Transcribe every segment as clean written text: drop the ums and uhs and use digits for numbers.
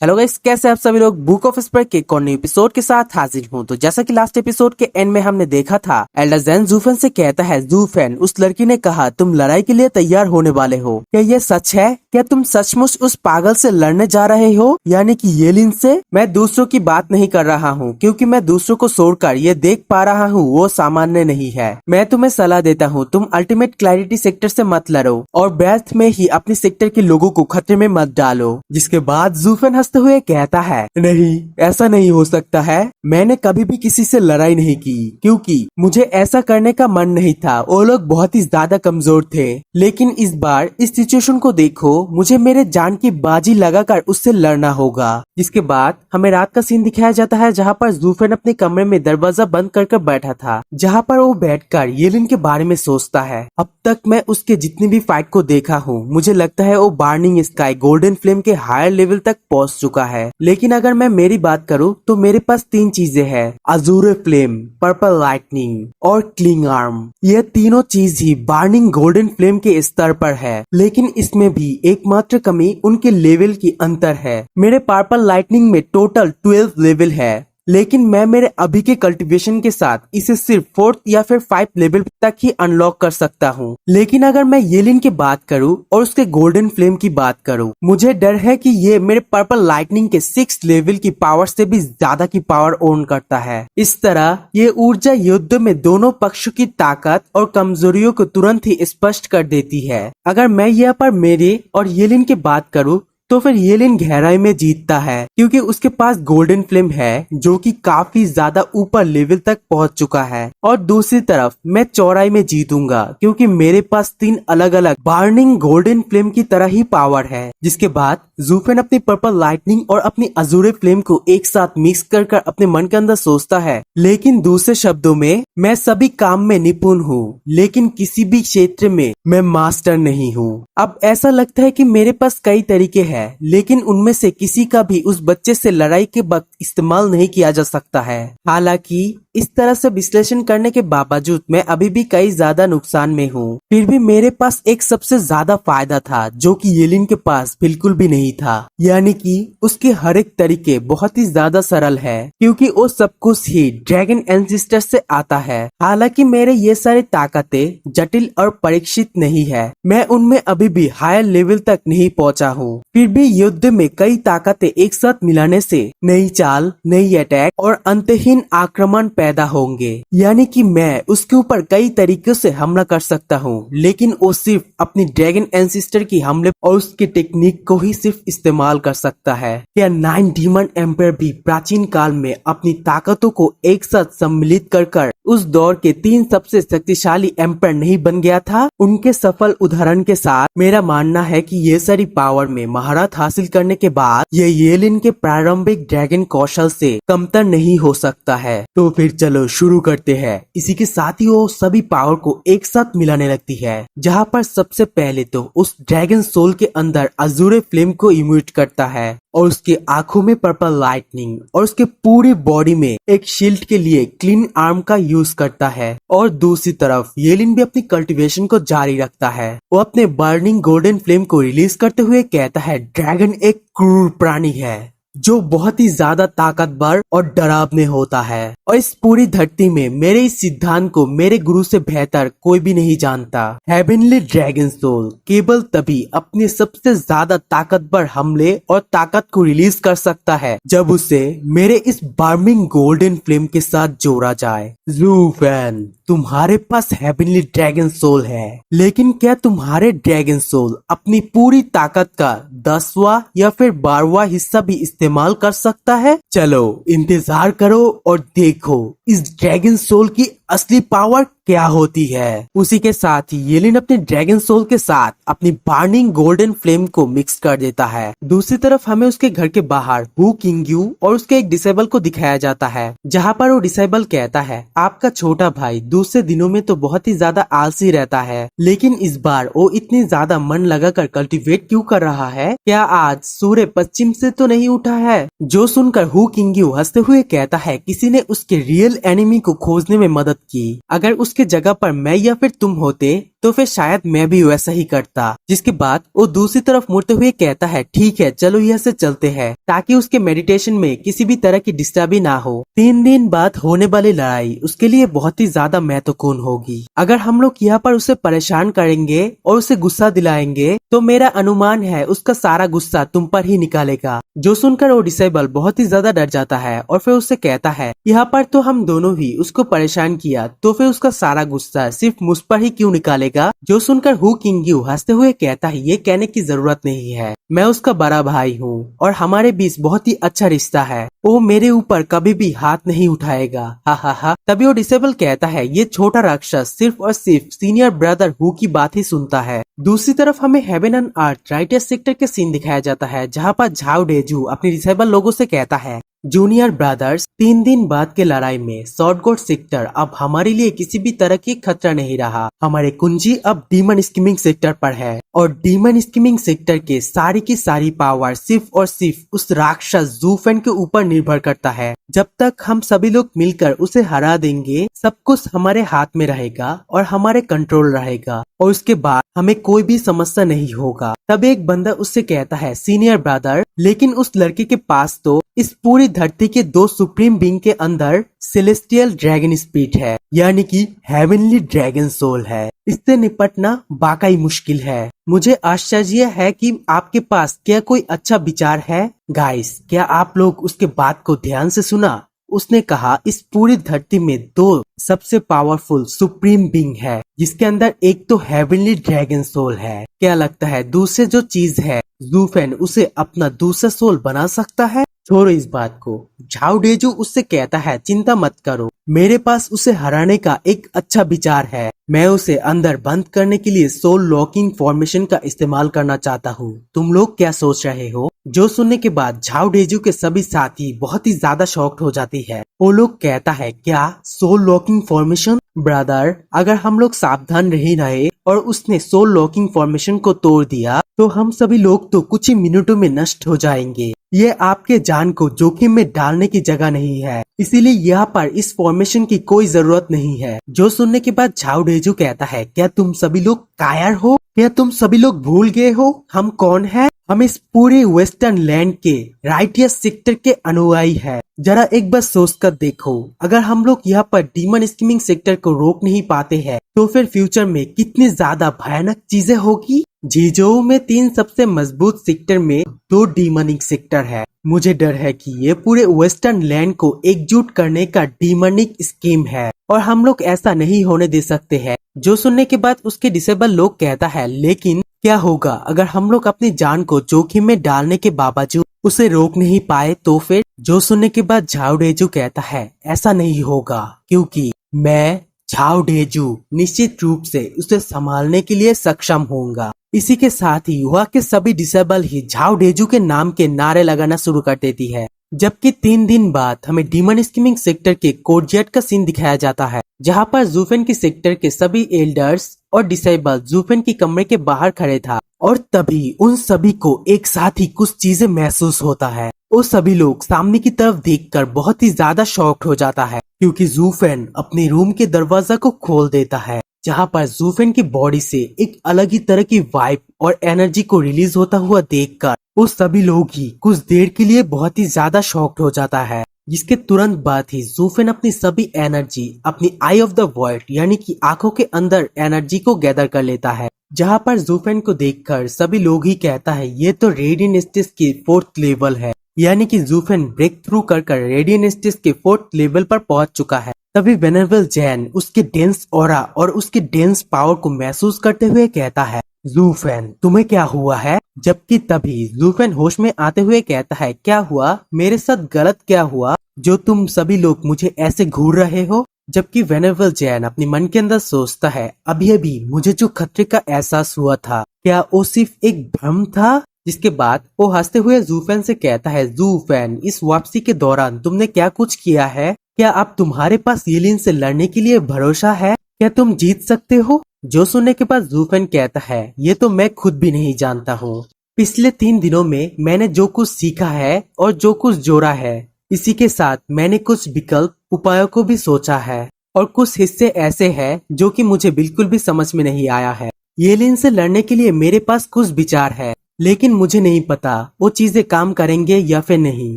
Hello guys, कैसे आप सभी लोग। बुक ऑफ स्पर के कौन एपिसोड के साथ हाजिर हूँ। तो जैसा कि लास्ट एपिसोड के एंड में हमने देखा था, एल्डर ज़ेन ज़ूफेन से कहता है, ज़ूफेन उस लड़की ने कहा तुम लड़ाई के लिए तैयार होने वाले हो, क्या ये सच है? क्या तुम सचमुच उस पागल से लड़ने जा रहे हो, यानी कि येलिन से? मैं दूसरों की बात नहीं कर रहा हूँ, क्योंकि मैं दूसरों को छोड़कर ये देख पा रहा हूँ वो सामान्य नहीं है। मैं तुम्हें सलाह देता हूँ, तुम अल्टीमेट क्लैरिटी सेक्टर से मत लड़ो और ब्रेथ में ही अपने सेक्टर के लोगों को खतरे में मत डालो। जिसके बाद ज़ूफेन हंसते हुए कहता है, नहीं, ऐसा नहीं हो सकता है। मैंने कभी भी किसी से लड़ाई नहीं की, क्योंकि मुझे ऐसा करने का मन नहीं था। वो लोग बहुत ही ज्यादा कमजोर थे। लेकिन इस बार इस सिचुएशन को देखो, मुझे मेरे जान की बाजी लगाकर उससे लड़ना होगा। जिसके बाद हमें रात का सीन दिखाया जाता है, जहाँ पर ज़ूफेन अपने कमरे में दरवाजा बंद कर बैठा था, जहाँ पर वो बैठकर येलिन के बारे में सोचता है। अब तक मैं उसके जितनी भी फाइट को देखा हूँ, मुझे लगता है वो बर्निंग स्काई गोल्डन फ्लेम के हायर लेवल तक पहुँच चुका है। लेकिन अगर मैं मेरी बात करूँ तो मेरे पास 3 चीजें हैं, अजूर फ्लेम, पर्पल लाइटनिंग और क्लिंग आर्म। यह तीनों चीज ही बर्निंग गोल्डन फ्लेम के स्तर पर है। लेकिन इसमें भी एकमात्र कमी उनके लेवल की अंतर है। मेरे पर्पल लाइटनिंग में टोटल 12 लेवल है, लेकिन मैं मेरे अभी के कल्टीवेशन के साथ इसे सिर्फ 4th या फिर 5 लेवल तक ही अनलॉक कर सकता हूँ। लेकिन अगर मैं येलिन की बात करूँ और उसके गोल्डन फ्लेम की बात करूँ, मुझे डर है कि ये मेरे पर्पल लाइटनिंग के 6th लेवल की पावर से भी ज्यादा की पावर ओन करता है। इस तरह ये ऊर्जा युद्ध में दोनों पक्षों की ताकत और कमजोरियों को तुरंत ही स्पष्ट कर देती है। अगर मैं यहाँ पर मेरे और येलिन की बात करूँ तो फिर येलिन गहराई में जीतता है, क्योंकि उसके पास गोल्डन फ्लेम है जो कि काफी ज्यादा ऊपर लेवल तक पहुंच चुका है। और दूसरी तरफ मैं चौड़ाई में जीतूंगा, क्योंकि मेरे पास 3 अलग अलग बर्निंग गोल्डन फ्लेम की तरह ही पावर है। जिसके बाद ज़ूफेन अपनी पर्पल लाइटनिंग और अपनी अजूरे फ्लेम को एक साथ मिक्स कर अपने मन के अंदर सोचता है। लेकिन दूसरे शब्दों में, मैं सभी काम में निपुण हूँ, लेकिन किसी भी क्षेत्र में मैं मास्टर नहीं हूँ। अब ऐसा लगता है कि मेरे पास कई तरीके हैं, लेकिन उनमें से किसी का भी उस बच्चे से लड़ाई के वक्त इस्तेमाल नहीं किया जा सकता है। हालांकि इस तरह से विश्लेषण करने के बावजूद मैं अभी भी कई ज्यादा नुकसान में हूँ। फिर भी मेरे पास एक सबसे ज्यादा फायदा था, जो कि येलिन के पास बिल्कुल भी नहीं था, यानी कि उसके हर एक तरीके बहुत ही ज्यादा सरल है, क्योंकि वो सब कुछ ही ड्रैगन एंसेस्टर से आता है। हालांकि मेरे ये सारी ताकतें जटिल और परीक्षित नहीं है, मैं उनमें अभी भी हायर लेवल तक नहीं पहुँचा हूँ। फिर भी युद्ध में कई ताकतें एक साथ मिलाने से नई चाल, नई अटैक और अंतहीन आक्रमण पैदा होंगे, यानी कि मैं उसके ऊपर कई तरीकों से हमला कर सकता हूँ। लेकिन वो सिर्फ अपनी ड्रैगन एंसेस्टर की हमले और उसके टेक्निक को ही सिर्फ इस्तेमाल कर सकता है। क्या 9 डीमन एम्पायर भी प्राचीन काल में अपनी ताकतों को एक साथ सम्मिलित कर उस दौर के 3 सबसे शक्तिशाली एम्पायर नहीं बन गया था? उनके सफल उदाहरण के साथ मेरा मानना है कि ये सारी पावर में महारत हासिल करने के बाद ये येलिन के प्रारंभिक ड्रैगन कौशल से कमतर नहीं हो सकता है। तो फिर चलो शुरू करते हैं। इसी के साथ ही वो सभी पावर को एक साथ मिलाने लगती है, जहाँ पर सबसे पहले तो उस ड्रैगन सोल के अंदर अजूरे फ्लेम को इम्यूट करता है और उसके आंखों में पर्पल लाइटनिंग और उसके पूरी बॉडी में एक शील्ड के लिए क्लीन आर्म का यूज करता है। और दूसरी तरफ येलिन भी अपनी कल्टीवेशन को जारी रखता है। वो अपने बर्निंग गोल्डन फ्लेम को रिलीज करते हुए कहता है, ड्रैगन एक क्रूर प्राणी है जो बहुत ही ज्यादा ताकतवर और डरावने होता है, और इस पूरी धरती में मेरे इस सिद्धांत को मेरे गुरु से बेहतर कोई भी नहीं जानता। हेवनली ड्रैगन सोल केवल तभी अपने सबसे ज्यादा ताकतवर हमले और ताकत को रिलीज कर सकता है जब उसे मेरे इस बर्निंग गोल्डन फ्लेम के साथ जोड़ा जाए। ज़ूफेन, तुम्हारे पास हेवनली ड्रैगन सोल है, लेकिन क्या तुम्हारे ड्रैगन सोल अपनी पूरी ताकत का 10वां या फिर 12वां हिस्सा भी इस्तेमाल कर सकता है? चलो इंतजार करो और देखो इस ड्रैगन सोल की असली पावर क्या होती है। उसी के साथ ही येलिन अपने ड्रैगन सोल के साथ अपनी बर्निंग गोल्डन फ्लेम को मिक्स कर देता है। दूसरी तरफ हमें उसके घर के बाहर हु किंग्यू और उसके एक डिसेबल को दिखाया जाता है, जहाँ पर वो डिसेबल कहता है, आपका छोटा भाई दूसरे दिनों में तो बहुत ही ज्यादा आलसी रहता है, लेकिन इस बार वो इतनी ज्यादा मन लगाकर कल्टीवेट क्यों कर रहा है? क्या आज सूर्य पश्चिम से तो नहीं उठा है? जो सुनकर हु किंग्यू हंसते हुए कहता है, किसी ने उसके रियल एनिमी को खोजने में मदद की। अगर उसके जगह पर मैं या फिर तुम होते तो फिर शायद मैं भी वैसा ही करता। जिसके बाद वो दूसरी तरफ मुड़ते हुए कहता है ठीक है चलो यहाँ से चलते हैं, ताकि उसके मेडिटेशन में किसी भी तरह की डिस्टर्ब ना हो। 3 दिन बाद होने वाली लड़ाई उसके लिए बहुत ही ज्यादा महत्वपूर्ण होगी। अगर हम लोग यहाँ पर उसे परेशान करेंगे और उसे गुस्सा दिलाएंगे तो मेरा अनुमान है उसका सारा गुस्सा तुम पर ही निकालेगा। जो सुनकर वो डिसेबल बहुत ही ज्यादा डर जाता है और फिर उससे कहता है यहाँ पर तो हम दोनों ही उसको परेशान किया, तो फिर उसका सारा गुस्सा सिर्फ मुझ पर ही क्यों निकालेगा। जो सुनकर हु किंग्यू हंसते हुए कहता है ये कहने की जरूरत नहीं है, मैं उसका बड़ा भाई हूँ और हमारे बीच बहुत ही अच्छा रिश्ता है, वो मेरे ऊपर कभी भी हाथ नहीं उठाएगा। हा हा हा। तभी वो डिसेबल कहता है ये छोटा राक्षस सिर्फ और सिर्फ सीनियर ब्रदर हु की बात ही सुनता है। दूसरी तरफ हमें heaven and earth writers sector के सीन दिखाया जाता है, जहाँ पर झाओ डेजू अपने डिसेबल लोगों से कहता है जूनियर ब्रदर्स 3 दिन बाद के लड़ाई में शॉर्टगोट सेक्टर अब हमारे लिए किसी भी तरह की खतरा नहीं रहा। हमारे कुंजी अब डीमन स्कीमिंग सेक्टर पर है और डीमन स्कीमिंग सेक्टर के सारी की सारी पावर सिर्फ और सिर्फ उस राक्षस जूफेन के ऊपर निर्भर करता है। जब तक हम सभी लोग मिलकर उसे हरा देंगे सब कुछ हमारे हाथ में रहेगा और हमारे कंट्रोल रहेगा और उसके बाद हमें कोई भी समस्या नहीं होगा। तब एक बंदा उससे कहता है सीनियर ब्रदर लेकिन उस लड़के के पास तो इस पूरी धरती के 2 सुप्रीम बीइंग के अंदर सेलेस्टियल ड्रैगन स्पिरिट है, यानी कि हेवनली ड्रैगन सोल है। इससे निपटना वाकई मुश्किल है। मुझे आश्चर्य है कि आपके पास क्या कोई अच्छा विचार है। गाइस क्या आप लोग उसके बात को ध्यान से सुना। उसने कहा इस पूरी धरती में 2 सबसे पावरफुल सुप्रीम बीइंग है, जिसके अंदर एक तो हेवनली ड्रैगन सोल है। क्या लगता है दूसरे जो चीज है जूफेन उसे अपना दूसरा सोल बना सकता है। छोड़ो इस बात को। झाओ डेजू उससे कहता है चिंता मत करो, मेरे पास उसे हराने का एक अच्छा विचार है। मैं उसे अंदर बंद करने के लिए सोल लॉकिंग फॉर्मेशन का इस्तेमाल करना चाहता हूँ। तुम लोग क्या सोच रहे हो। जो सुनने के बाद झाओ डेजू के सभी साथी बहुत ही ज्यादा शॉक्ड हो जाती है। वो लोग कहता है क्या सोल लॉकिंग फॉर्मेशन। ब्रदर अगर हम लोग सावधान नहीं रहे और उसने सोल लॉकिंग फॉर्मेशन को तोड़ दिया तो हम सभी लोग तो कुछ ही मिनटों में नष्ट हो जाएंगे। ये आपके जान को जोखिम में डालने की जगह नहीं है, इसीलिए यहाँ पर इस फॉर्मेशन की कोई जरूरत नहीं है। जो सुनने के बाद झाओ डेजू कहता है क्या तुम सभी लोग कायर हो, क्या तुम सभी लोग भूल गए हो हम कौन है। हम इस पूरे वेस्टर्न लैंड के राइटियस सेक्टर के अनुयायी है। जरा एक बार सोच कर देखो, अगर हम लोग यहाँ पर डीमन स्कीमिंग सेक्टर को रोक नहीं पाते हैं तो फिर फ्यूचर में कितनी ज्यादा भयानक चीजें होगी। जीजोऊ में 3 सबसे मजबूत सेक्टर में 2 डीमनिक सेक्टर है। मुझे डर है कि ये पूरे वेस्टर्न लैंड को एकजुट करने का डीमनिक स्कीम है और हम लोग ऐसा नहीं होने दे सकते हैं। जो सुनने के बाद उसके डिसेबल लोग कहता है लेकिन क्या होगा अगर हम लोग अपनी जान को जोखिम में डालने के बावजूद उसे रोक नहीं पाए तो फिर। जो सुनने के बाद झाओ डेजू कहता है ऐसा नहीं होगा क्योंकि मैं झाओ डेजू निश्चित रूप से उसे संभालने के लिए सक्षम होऊंगा। इसी के साथ ही वह के सभी डिसेबल ही झाओ डेजू के नाम के नारे लगाना शुरू कर देती है। जबकि 3 दिन बाद हमें डीमन स्कीमिंग सेक्टर के कोर्टयार्ड का सीन दिखाया जाता है, जहां पर जूफेन की सेक्टर के सभी एल्डर्स और डिसेबल जूफेन की कमरे के बाहर खड़े था और तभी उन सभी को एक साथ ही कुछ चीजें महसूस होता है। वो सभी लोग सामने की तरफ देखकर बहुत ही ज्यादा शॉक्ड हो जाता है क्योंकि जूफेन अपने रूम के दरवाजा को खोल देता है, जहां पर जूफेन की बॉडी से एक अलग ही तरह की वाइब और एनर्जी को रिलीज होता हुआ देखकर वो सभी लोग ही कुछ देर के लिए बहुत ही ज्यादा शॉक्ड हो जाता है। जिसके तुरंत बाद ही जूफेन अपनी सभी एनर्जी अपनी आई ऑफ द वर्ल्ड यानी कि आंखों के अंदर एनर्जी को गैदर कर लेता है, जहां पर जूफेन को देखकर सभी लोग ही कहता है ये तो रेडियन स्टेज की 4th लेवल है, यानी कि जूफेन ब्रेक थ्रू कर रेडियन स्टेज के 4th लेवल पर पहुंच चुका है। तभी वेनेबल जैन उसके डेंस ऑरा और उसके डेंस पावर को महसूस करते हुए कहता है जूफेन तुम्हें क्या हुआ है। जबकि तभी जूफेन होश में आते हुए कहता है क्या हुआ, मेरे साथ गलत क्या हुआ जो तुम सभी लोग मुझे ऐसे घूर रहे हो। जबकि वेनेबल जैन अपने मन के अंदर सोचता है अभी अभी मुझे जो खतरे का एहसास हुआ था क्या वो सिर्फ एक भ्रम था। जिसके बाद वो हंसते हुए जूफेन से कहता है जूफेन इस वापसी के दौरान तुमने क्या कुछ किया है, क्या अब तुम्हारे पास येलिन से लड़ने के लिए भरोसा है, क्या तुम जीत सकते हो। जो सुनने के बाद जूफेन कहता है ये तो मैं खुद भी नहीं जानता हूँ। पिछले 3 दिनों में मैंने जो कुछ सीखा है और जो कुछ जोड़ा है, इसी के साथ मैंने कुछ विकल्प उपायों को भी सोचा है। और कुछ हिस्से ऐसे हैं जो कि मुझे बिल्कुल भी समझ में नहीं आया है। एलियन से लड़ने के लिए मेरे पास कुछ विचार है, लेकिन मुझे नहीं पता वो चीजें काम करेंगे या फिर नहीं।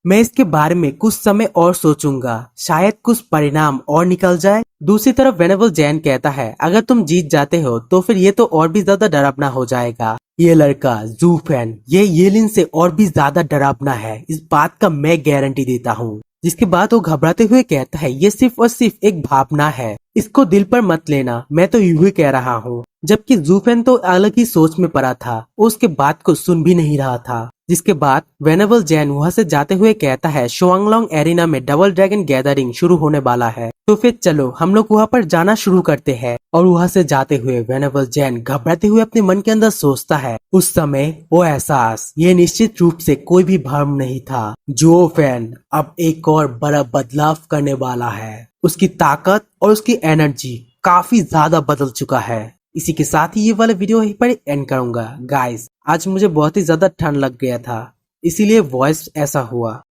मैं इसके बारे में कुछ समय और सोचूंगा, शायद कुछ परिणाम और निकल जाए। दूसरी तरफ वेनेबल जैन कहता है अगर तुम जीत जाते हो तो फिर ये तो और भी ज्यादा डरावना हो जाएगा। ये लड़का जू फैन ये एलियन से और भी ज्यादा डरावना है, इस बात का मैं गारंटी देता हूँ। जिसके बाद वो घबराते हुए कहता है ये सिर्फ और सिर्फ एक भावना है, इसको दिल पर मत लेना, मैं तो यूं ही कह रहा हूँ। जबकि जूफेन तो अलग ही सोच में पड़ा था, वो उसके बात को सुन भी नहीं रहा था। जिसके बाद वेनेबल जैन वहां से जाते हुए कहता है शुआंगलोंग एरिना में डबल ड्रैगन गैदरिंग शुरू होने वाला है, तो फिर चलो हम लोग वहां पर जाना शुरू करते हैं। और वहां से जाते हुए वेनेबल जैन घबराते हुए अपने मन के अंदर सोचता है उस समय वो एहसास ये निश्चित रूप से कोई भी भ्रम नहीं था। जो फैन अब एक और बड़ा बदलाव करने वाला है, उसकी ताकत और उसकी एनर्जी काफी ज्यादा बदल चुका है। इसी के साथ ही ये वाला वीडियो यहीं पर एंड करूंगा। गाइस आज मुझे बहुत ही ज्यादा ठंड लग गया था, इसीलिए वॉइस ऐसा हुआ।